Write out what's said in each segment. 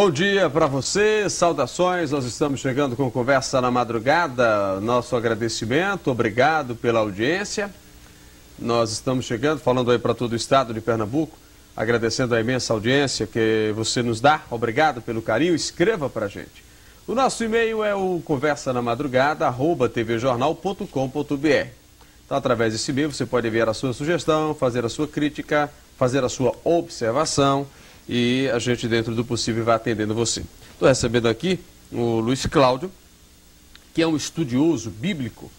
Bom dia para você, saudações, nós estamos chegando com Conversa na Madrugada, nosso agradecimento, obrigado pela audiência. Nós estamos chegando, falando aí para todo o estado de Pernambuco, agradecendo a imensa audiência que você nos dá, obrigado pelo carinho, escreva para a gente. O nosso e-mail é o conversanamadrugada@tvjornal.com.br. Então, através desse e-mail você pode enviar a sua sugestão, fazer a sua crítica, fazer a sua observação, e a gente, dentro do possível, vai atendendo você. Estou recebendo aqui o Luiz Cláudio, que é um estudioso bíblico,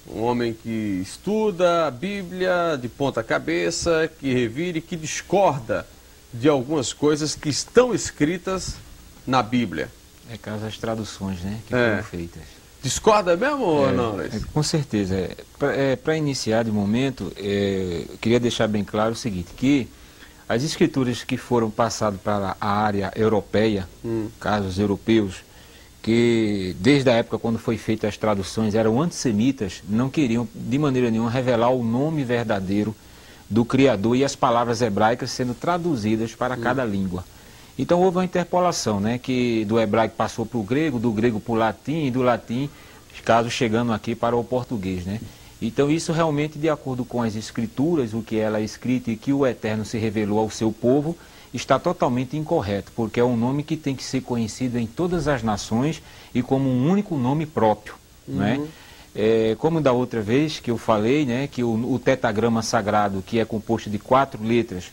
um homem que estuda a Bíblia de ponta cabeça, que revira e que discorda de algumas coisas que estão escritas na Bíblia. É caso das traduções, né, que foram feitas. Discorda mesmo ou não, Luiz? Com certeza. Para iniciar de momento, eu queria deixar bem claro o seguinte, que as escrituras que foram passadas para a área europeia, casos europeus, que desde a época quando foi feitas as traduções eram antissemitas, não queriam de maneira nenhuma revelar o nome verdadeiro do Criador e as palavras hebraicas sendo traduzidas para cada língua. Então houve uma interpolação, né, que do hebraico passou para o grego, do grego para o latim e do latim, caso chegando aqui para o português, né? Então isso realmente, de acordo com as escrituras, o que ela é escrita e que o Eterno se revelou ao seu povo, está totalmente incorreto, porque é um nome que tem que ser conhecido em todas as nações e como um único nome próprio, né? Como da outra vez que eu falei, né, que o tetagrama sagrado, que é composto de 4 letras,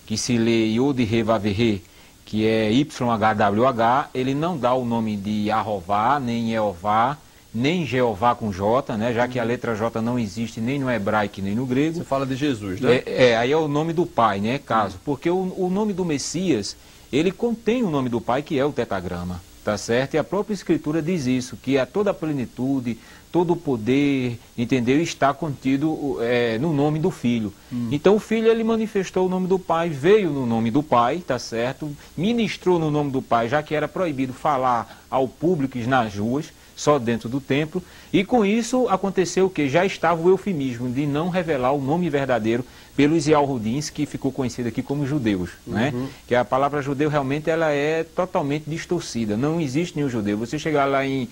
que se lê Yod He Vav He, que é YHWH, ele não dá o nome de Yahová, nem Jeová, nem Jeová com J, né, já que a letra J não existe nem no hebraico nem no grego. Você fala de Jesus, né? Aí é o nome do Pai, né, caso. Porque o nome do Messias, ele contém o nome do Pai, que é o tetagrama, tá certo? E a própria Escritura diz isso, que a toda a plenitude, todo o poder, entendeu? Está contido no nome do Filho. Então o Filho, ele manifestou o nome do Pai, veio no nome do Pai, tá certo? Ministrou no nome do Pai, já que era proibido falar ao público nas ruas, só dentro do templo, e com isso aconteceu o que? Já estava o eufemismo de não revelar o nome verdadeiro pelos Yahudins, que ficou conhecido aqui como judeus, né? Que a palavra judeu realmente ela é totalmente distorcida, não existe nenhum judeu. Você chegar lá em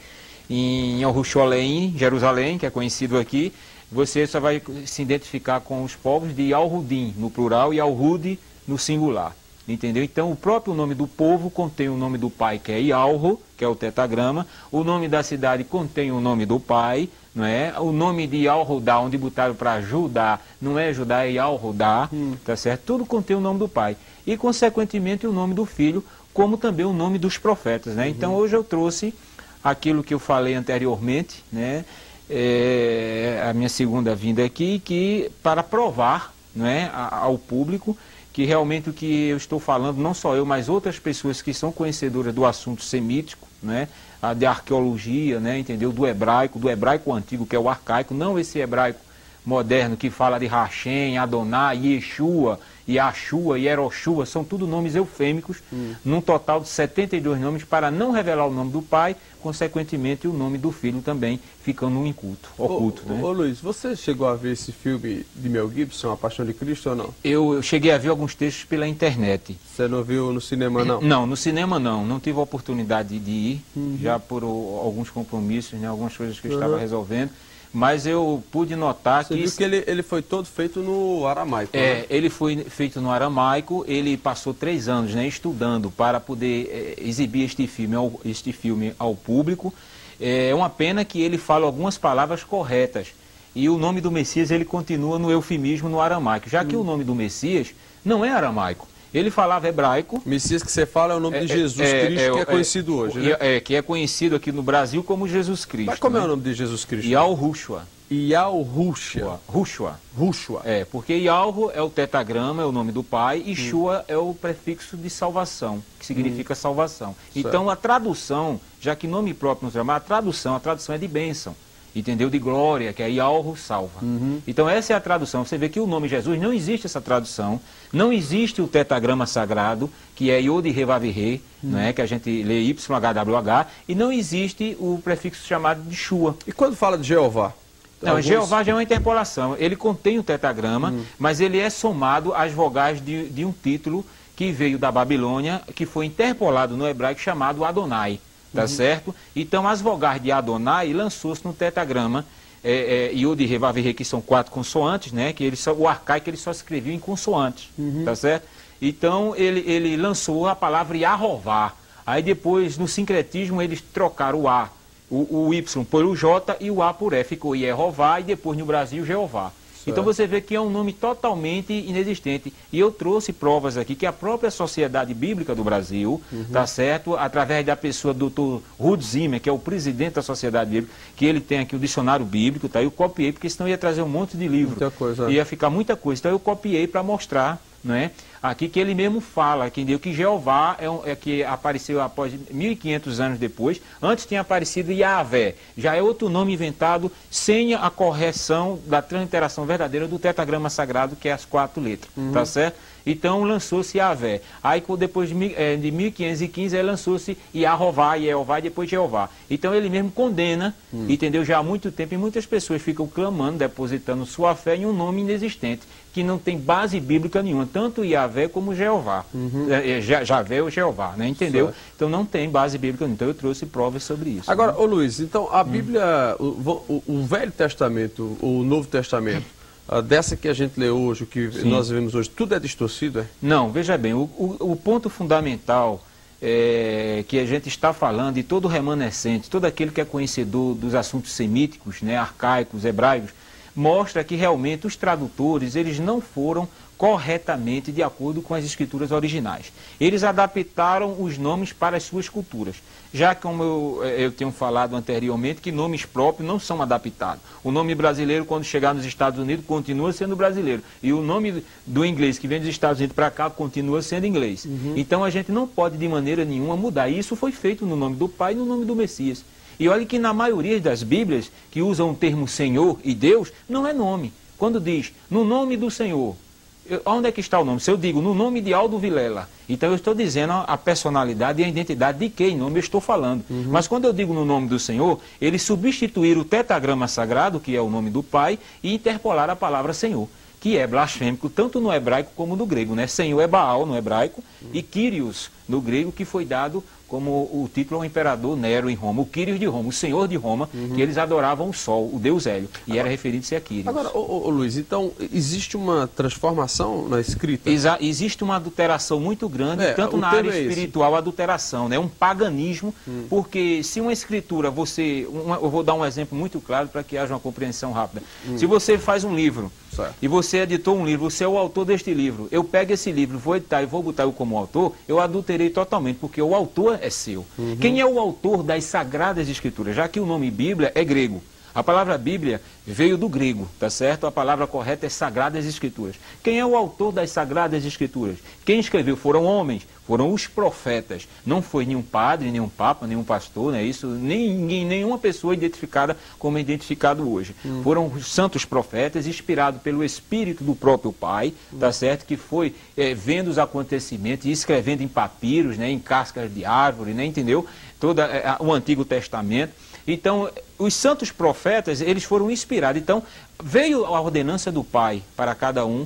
Jerusalém, que é conhecido aqui, você só vai se identificar com os povos de Yahudim no plural e Yahudi no singular. Entendeu? Então, o próprio nome do povo contém o nome do pai, que é Yalro, que é o tetagrama. O nome da cidade contém o nome do pai, não é? O nome de Yalrodá, onde botaram para Judá, não é Judá, é Yalrodá, tá certo? Tudo contém o nome do pai. E, consequentemente, o nome do filho, como também o nome dos profetas, né? Então, hoje eu trouxe aquilo que eu falei anteriormente, né? A minha segunda vinda aqui, que para provar, não é, ao público, que realmente o que eu estou falando, não só eu, mas outras pessoas que são conhecedoras do assunto semítico, né, de arqueologia, né, entendeu, do hebraico antigo, que é o arcaico, não esse hebraico moderno que fala de Hashem, Adonai, Yeshua, Yashua, Yeroshua, são tudo nomes eufêmicos, num total de 72 nomes, para não revelar o nome do pai, consequentemente o nome do filho também ficando oculto. Né? Ô Luiz, você chegou a ver esse filme de Mel Gibson, A Paixão de Cristo, ou não? Eu cheguei a ver alguns textos pela internet. Você não viu no cinema, não? Não, no cinema não tive a oportunidade de ir, já por alguns compromissos, né, algumas coisas que eu estava resolvendo. Mas eu pude notar que... Você viu que ele foi todo feito no aramaico, né? Ele foi feito no aramaico, ele passou 3 anos, né, estudando para poder exibir este filme ao público. É uma pena que ele fala algumas palavras corretas. E o nome do Messias, ele continua no eufemismo no aramaico, já que o nome do Messias não é aramaico. Ele falava hebraico. Messias que você fala é o nome de Jesus Cristo, que é conhecido hoje, né? Que é conhecido aqui no Brasil como Jesus Cristo. Mas como é o nome de Jesus Cristo? Yalrushua. Rushua. Porque Yalro é o tetagrama, é o nome do pai, e Shua é o prefixo de salvação, que significa salvação. Certo. Então a tradução, já que nome próprio nos chama, a tradução é de bênção. Entendeu? De glória, que é Yalro salva. Então essa é a tradução. Você vê que o nome Jesus não existe essa tradução, não existe o tetagrama sagrado, que é Yod He Vav He, né, que a gente lê YHWH, e não existe o prefixo chamado de Shua. E quando fala de Jeová? Não, Jeová já é uma interpolação. Ele contém o tetagrama, mas ele é somado às vogais de um título que veio da Babilônia, que foi interpolado no hebraico chamado Adonai, tá certo? Então as vogais de Adonai lançou-se no tetragrama, Yod, He, Vav, He, que são 4 consoantes, né? Que o arcaico ele só escrevia em consoantes, tá certo? Então ele lançou a palavra Yahová. Aí depois, no sincretismo, eles trocaram o A, o Y por o J e o A por E. Ficou Yehová e depois no Brasil Jeová. Então você vê que é um nome totalmente inexistente. E eu trouxe provas aqui que a própria Sociedade Bíblica do Brasil, tá certo? Através da pessoa do Dr. Ruth Zimmer, que é o presidente da Sociedade Bíblica, que ele tem aqui o dicionário bíblico, tá? Eu copiei, porque senão ia trazer um monte de livro. Muita coisa. Ia ficar muita coisa. Então eu copiei para mostrar, não é? Aqui que ele mesmo fala, que Jeová é que apareceu após 1.500 anos depois. Antes tinha aparecido Yahvé. Já é outro nome inventado sem a correção da transliteração verdadeira do tetragrama sagrado, que é as 4 letras. Tá certo? Então lançou-se Yahvé. Aí depois de 1515 aí lançou-se Yahová, Yehová e depois Jeová. Então ele mesmo condena, entendeu? Já há muito tempo, e muitas pessoas ficam clamando, depositando sua fé em um nome inexistente, que não tem base bíblica nenhuma, tanto Yahvé como Jeová. Javé ou Jeová, né? Entendeu? Certo. Então não tem base bíblica nenhuma. Então eu trouxe provas sobre isso. Agora, ô Luiz, então a Bíblia, o Velho Testamento, o Novo Testamento, dessa que a gente lê hoje, o que nós vemos hoje, tudo é distorcido, é? Não, veja bem, o ponto fundamental que a gente está falando, e todo remanescente, todo aquele que é conhecedor dos assuntos semíticos, né, arcaicos, hebraicos, mostra que realmente os tradutores, eles não foram corretamente de acordo com as escrituras originais. Eles adaptaram os nomes para as suas culturas. Já como eu tenho falado anteriormente, que nomes próprios não são adaptados. O nome brasileiro, quando chegar nos Estados Unidos, continua sendo brasileiro. E o nome do inglês que vem dos Estados Unidos para cá, continua sendo inglês. Então a gente não pode de maneira nenhuma mudar. E isso foi feito no nome do Pai e no nome do Messias. E olha que na maioria das Bíblias, que usam o termo Senhor e Deus, não é nome. Quando diz, no nome do Senhor, onde é que está o nome? Se eu digo, no nome de Aldo Vilela, então eu estou dizendo a personalidade e a identidade de quem nome eu estou falando. Mas quando eu digo no nome do Senhor, eles substituíram o tetragrama sagrado, que é o nome do Pai, e interpolaram a palavra Senhor, que é blasfêmico tanto no hebraico como no grego, né? Senhor é Baal no hebraico e Kyrios no grego, que foi dado como o título ao imperador Nero em Roma, o Kyrios de Roma, o Senhor de Roma, que eles adoravam o Sol, o Deus Hélio, e era referido-se a Kyrios. Agora, Luiz, então existe uma transformação na escrita? Existe uma adulteração muito grande, tanto na área espiritual, adulteração, né? Um paganismo, porque se uma escritura, eu vou dar um exemplo muito claro para que haja uma compreensão rápida. Se você faz um livro, e você editou um livro, você é o autor deste livro, eu pego esse livro, vou editar e vou botar eu como autor, eu adulterei totalmente, porque o autor é seu. Quem é o autor das Sagradas Escrituras? Já que o nome Bíblia é grego. A palavra Bíblia veio do grego, tá certo? A palavra correta é Sagradas Escrituras. Quem é o autor das Sagradas Escrituras? Quem escreveu foram homens, foram os profetas. Não foi nenhum padre, nenhum papa, nenhum pastor, né? Isso, nenhuma pessoa identificada como é identificado hoje. Foram os santos profetas, inspirados pelo Espírito do próprio Pai, tá certo? Que foi vendo os acontecimentos e escrevendo em papiros, né? Em cascas de árvore, né? Entendeu? Todo o Antigo Testamento. Então, os santos profetas, eles foram inspirados. Então, veio a ordenança do Pai para cada um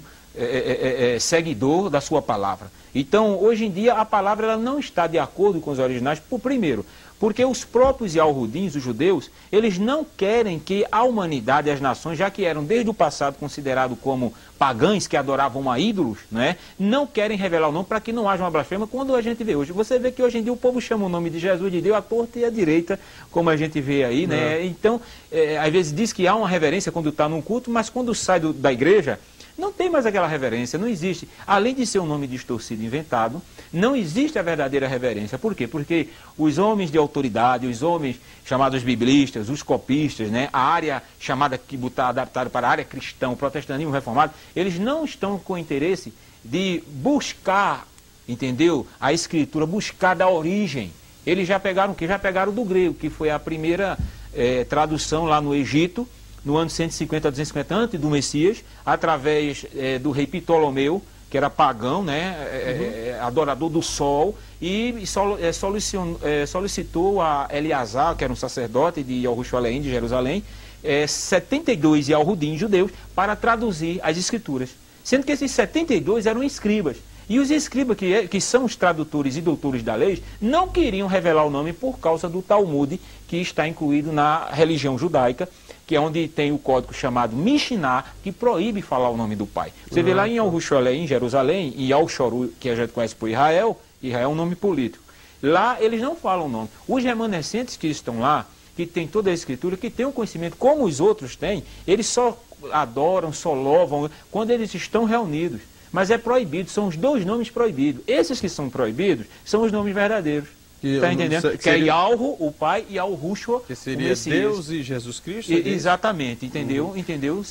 seguidor da sua palavra. Então, hoje em dia, a palavra ela não está de acordo com os originais, primeiro, porque os próprios Yahudins, os judeus, eles não querem que a humanidade e as nações, já que eram desde o passado considerados como pagãos que adoravam a ídolos, né, não querem revelar o nome para que não haja uma blasfêmia, quando a gente vê hoje. Você vê que hoje em dia o povo chama o nome de Jesus de Deus à torta e à direita, como a gente vê aí, né? Então, às vezes diz que há uma reverência quando está num culto, mas quando sai da igreja, não tem mais aquela reverência, não existe. Além de ser um nome distorcido inventado, não existe a verdadeira reverência. Por quê? Porque os homens de autoridade, os homens chamados biblistas, os copistas, né, a área chamada que está adaptada para a área cristã, o protestantismo reformado, eles não estão com interesse de buscar, entendeu? A escritura, buscar da origem. Eles já pegaram o quê? Já pegaram do grego, que foi a primeira tradução lá no Egito, no ano 150 a 250 antes do Messias, através do rei Ptolomeu, que era pagão, né, adorador do sol, e solicitou a Eleazar, que era um sacerdote de Jerusalém, de Jerusalém, 72 Yahudim judeus para traduzir as escrituras. Sendo que esses 72 eram escribas. E os escribas, que são os tradutores e doutores da lei, não queriam revelar o nome por causa do Talmud, que está incluído na religião judaica, que é onde tem o código chamado Mishnah, que proíbe falar o nome do pai. Você vê lá em Yerushalayim, em Jerusalém, em Al-Shoru, que a gente conhece por Israel, Israel é um nome político. Lá eles não falam o nome. Os remanescentes que estão lá, que tem toda a escritura, que tem o conhecimento como os outros têm, eles só adoram, só louvam quando eles estão reunidos. Mas é proibido, são os dois nomes proibidos. Esses que são proibidos são os nomes verdadeiros. Está entendendo? Que é Yahweh, o Pai, e Yahushua, que seria Deus e Jesus Cristo? Exatamente, entendeu? Entendeu?